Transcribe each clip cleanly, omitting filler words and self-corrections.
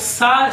7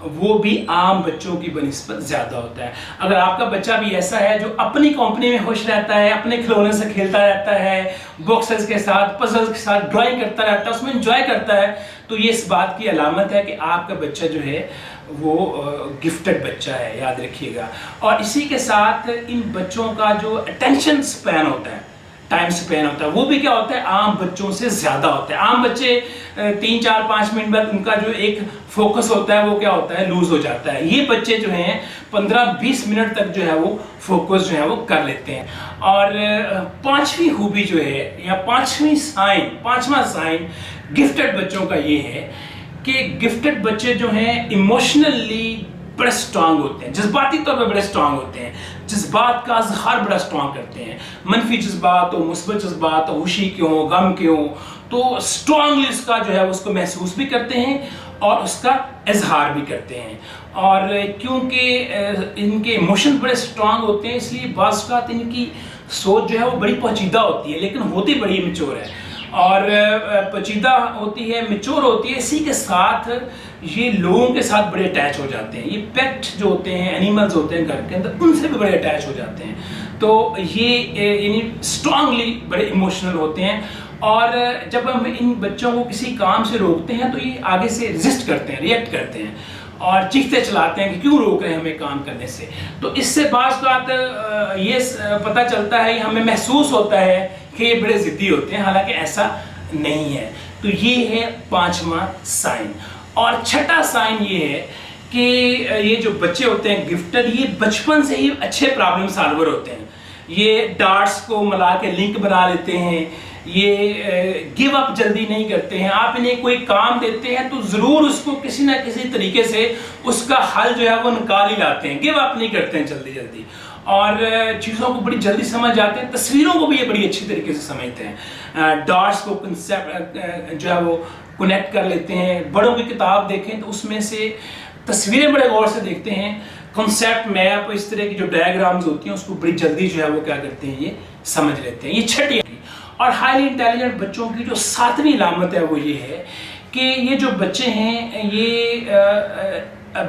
وہ بھی عام بچوں کی بنسبت زیادہ ہوتا ہے. اگر آپ کا بچہ بھی ایسا ہے جو اپنی کمپنی میں خوش رہتا ہے, اپنے کھلونے سے کھیلتا رہتا ہے, باکسز کے ساتھ, پزلز کے ساتھ ڈرائنگ کرتا رہتا ہے, اس میں انجوائے کرتا ہے, تو یہ اس بات کی علامت ہے کہ آپ کا بچہ جو ہے وہ گفٹڈ بچہ ہے, یاد رکھیے گا. اور اسی کے ساتھ ان بچوں کا جو اٹینشن سپین ہوتا ہے, ٹائم سپین ہوتا ہے, وہ بھی کیا ہوتا ہے, عام بچوں سے زیادہ ہوتا ہے. عام بچے 3-4-5 منٹ بعد ان کا جو ایک فوکس ہوتا ہے وہ کیا ہوتا ہے, لوز ہو جاتا ہے. یہ بچے جو ہیں 15-20 منٹ تک جو ہے وہ فوکس جو ہے وہ کر لیتے ہیں. اور پانچویں خوبی جو ہے یا پانچواں سائن گفٹڈ بچوں کا یہ ہے کہ گفٹڈ بچے جو ہیں ایموشنلی بڑے سٹرانگ ہوتے ہیں, جذباتی طور پر بڑے سٹرانگ ہوتے ہیں, جذبات کا اظہار بڑا سٹرانگ کرتے ہیں. منفی جذبات ہو, مثبت جذبات ہو, خوشی کے ہوں, غم کے ہوں, تو سٹرانگلی اس کا جو ہے اس کو محسوس بھی کرتے ہیں اور اس کا اظہار بھی کرتے ہیں. اور کیونکہ ان کے ایموشن بڑے سٹرانگ ہوتے ہیں, اس لیے بعض اوقات ان کی سوچ جو ہے وہ بڑی پیچیدہ ہوتی ہے لیکن ہوتی بڑی میچور ہے. اور پیچیدہ ہوتی ہے, میچور ہوتی ہے, اسی کے ساتھ یہ لوگوں کے ساتھ بڑے اٹیچ ہو جاتے ہیں. یہ پیٹ جو ہوتے ہیں, اینیملز ہوتے ہیں گھر کے اندر, ان سے بھی بڑے اٹیچ ہو جاتے ہیں. تو یہ یعنی اسٹرانگلی بڑے ایموشنل ہوتے ہیں. اور جب ہم ان بچوں کو کسی کام سے روکتے ہیں تو یہ آگے سے ریزسٹ کرتے ہیں, ریئیکٹ کرتے ہیں اور چیختے چلاتے ہیں کہ کیوں روک رہے ہیں ہمیں کام کرنے سے. تو اس سے بعض بات یہ پتہ چلتا ہے, ہمیں محسوس ہوتا ہے کہ یہ بڑے ضدی ہوتے ہیں, حالانکہ ایسا نہیں ہے. تو یہ ہے پانچواں سائن. اور چھٹا سائن یہ ہے کہ یہ جو بچے ہوتے ہیں گفٹڈ, یہ بچپن سے ہی اچھے پرابلم سالور ہوتے ہیں. یہ ڈاٹس کو ملا کے لنک بنا لیتے ہیں, یہ گیو اپ جلدی نہیں کرتے ہیں. آپ انہیں کوئی کام دیتے ہیں تو ضرور اس کو کسی نہ کسی طریقے سے اس کا حل جو ہے وہ نکال ہی لاتے ہیں, گیو اپ نہیں کرتے ہیں جلدی جلدی, اور چیزوں کو بڑی جلدی سمجھ جاتے ہیں. تصویروں کو بھی یہ بڑی اچھی طریقے سے سمجھتے ہیں, ڈاٹس کو کنسیپٹ جو ہے وہ کنیکٹ کر لیتے ہیں. بڑوں کی کتاب دیکھیں تو اس میں سے تصویریں بڑے غور سے دیکھتے ہیں, کنسیپٹ میپ اس طرح کی جو ڈائیگرامز ہوتی ہیں اس کو بڑی جلدی جو ہے وہ کیا کرتے ہیں, یہ سمجھ لیتے ہیں. یہ چھٹی. اور ہائیلی انٹیلیجنٹ بچوں کی جو ساتویں علامت ہے وہ یہ ہے کہ یہ جو بچے ہیں یہ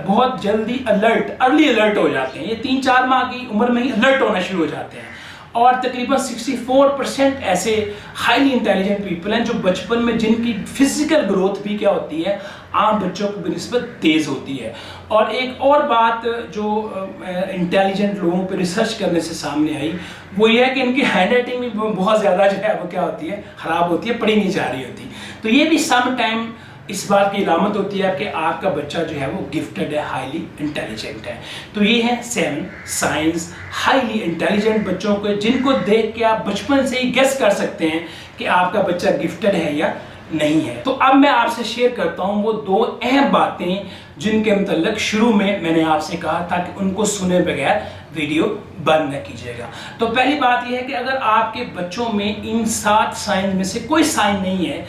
بہت جلدی ارلی الرٹ ہو جاتے ہیں. یہ 3-4 ماہ کی عمر میں ہی الرٹ ہونا شروع ہو جاتے ہیں. اور تقریباً 64% ایسے ہائیلی انٹیلیجنٹ پیپل ہیں جو بچپن میں جن کی فزیکل گروتھ بھی کیا ہوتی ہے, عام بچوں کی بنسبت تیز ہوتی ہے. اور ایک اور بات جو انٹیلیجنٹ لوگوں پہ ریسرچ کرنے سے سامنے آئی وہ یہ ہے کہ ان کی ہینڈ رائٹنگ بھی بہت زیادہ جو ہے وہ کیا ہوتی ہے, خراب ہوتی ہے, پڑھی نہیں جا رہی ہوتی. تو یہ بھی سم ٹائم اس بات کی علامت ہوتی ہے کہ آپ کا بچہ جو ہے وہ گفٹڈ ہے, ہائیلی انٹیلیجنٹ ہے. تو یہ ہے 7 سائنس ہائیلی انٹیلیجنٹ بچوں کے, جن کو دیکھ کے آپ بچپن سے ہی گیس کر سکتے ہیں کہ آپ کا بچہ گفٹڈ ہے یا نہیں ہے. تو اب میں آپ سے شیئر کرتا ہوں وہ 2 اہم باتیں جن کے متعلق شروع میں نے آپ سے کہا تھا کہ ان کو سنے بغیر ویڈیو بند نہ کیجیے گا. تو پہلی بات یہ ہے کہ اگر آپ کے بچوں میں ان 7 سائن میں سے کوئی سائن نہیں ہے,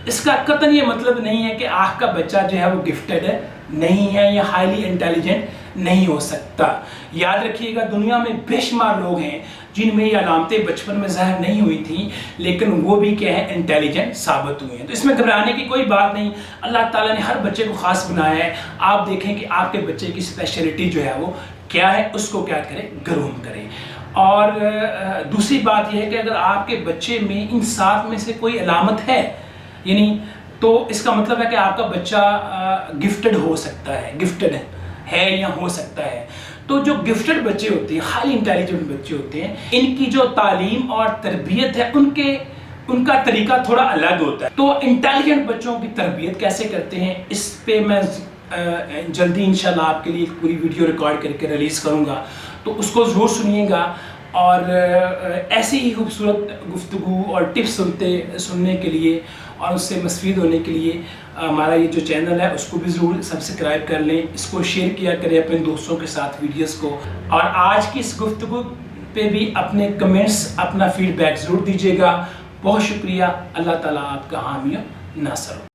اس کا قطعاً یہ مطلب نہیں ہے کہ آپ کا بچہ جو ہے وہ گفٹڈ ہے نہیں ہے یا ہائیلی انٹیلیجنٹ نہیں ہو سکتا. یاد رکھیے گا دنیا میں بے شمار لوگ ہیں جن میں یہ علامتیں بچپن میں ظاہر نہیں ہوئی تھیں لیکن وہ بھی کیا ہے, انٹیلیجنٹ ثابت ہوئے ہیں. تو اس میں گھبرانے کی کوئی بات نہیں. اللہ تعالیٰ نے ہر بچے کو خاص بنایا ہے. آپ دیکھیں کہ آپ کے بچے کی اسپیشلٹی جو ہے وہ کیا ہے, اس کو کیا کریں, گروم کریں. اور دوسری بات یہ ہے کہ اگر آپ کے بچے میں ان 7 میں سے کوئی علامت ہے یعنی تو اس کا مطلب ہے کہ آپ کا بچہ گفٹڈ ہو سکتا ہے, گفٹڈ ہے یا ہو سکتا ہے. تو جو گفٹڈ بچے ہوتے ہیں, ہائیلی انٹیلیجنٹ بچے ہوتے ہیں, ان کی جو تعلیم اور تربیت ہے ان کا طریقہ تھوڑا الگ ہوتا ہے. تو انٹیلیجنٹ بچوں کی تربیت کیسے کرتے ہیں اس پہ میں جلدی انشاءاللہ آپ کے لیے ایک پوری ویڈیو ریکارڈ کر کے ریلیز کروں گا, تو اس کو ضرور سنیے گا. اور ایسی ہی خوبصورت گفتگو اور ٹپس سننے کے لیے اور اس سے مستفید ہونے کے لیے ہمارا یہ جو چینل ہے اس کو بھی ضرور سبسکرائب کر لیں. اس کو شیئر کیا کریں اپنے دوستوں کے ساتھ ویڈیوز کو. اور آج کی اس گفتگو پہ بھی اپنے کمنٹس, اپنا فیڈ بیک ضرور دیجیے گا. بہت شکریہ. اللہ تعالیٰ آپ کا حامی و ناصر ہو.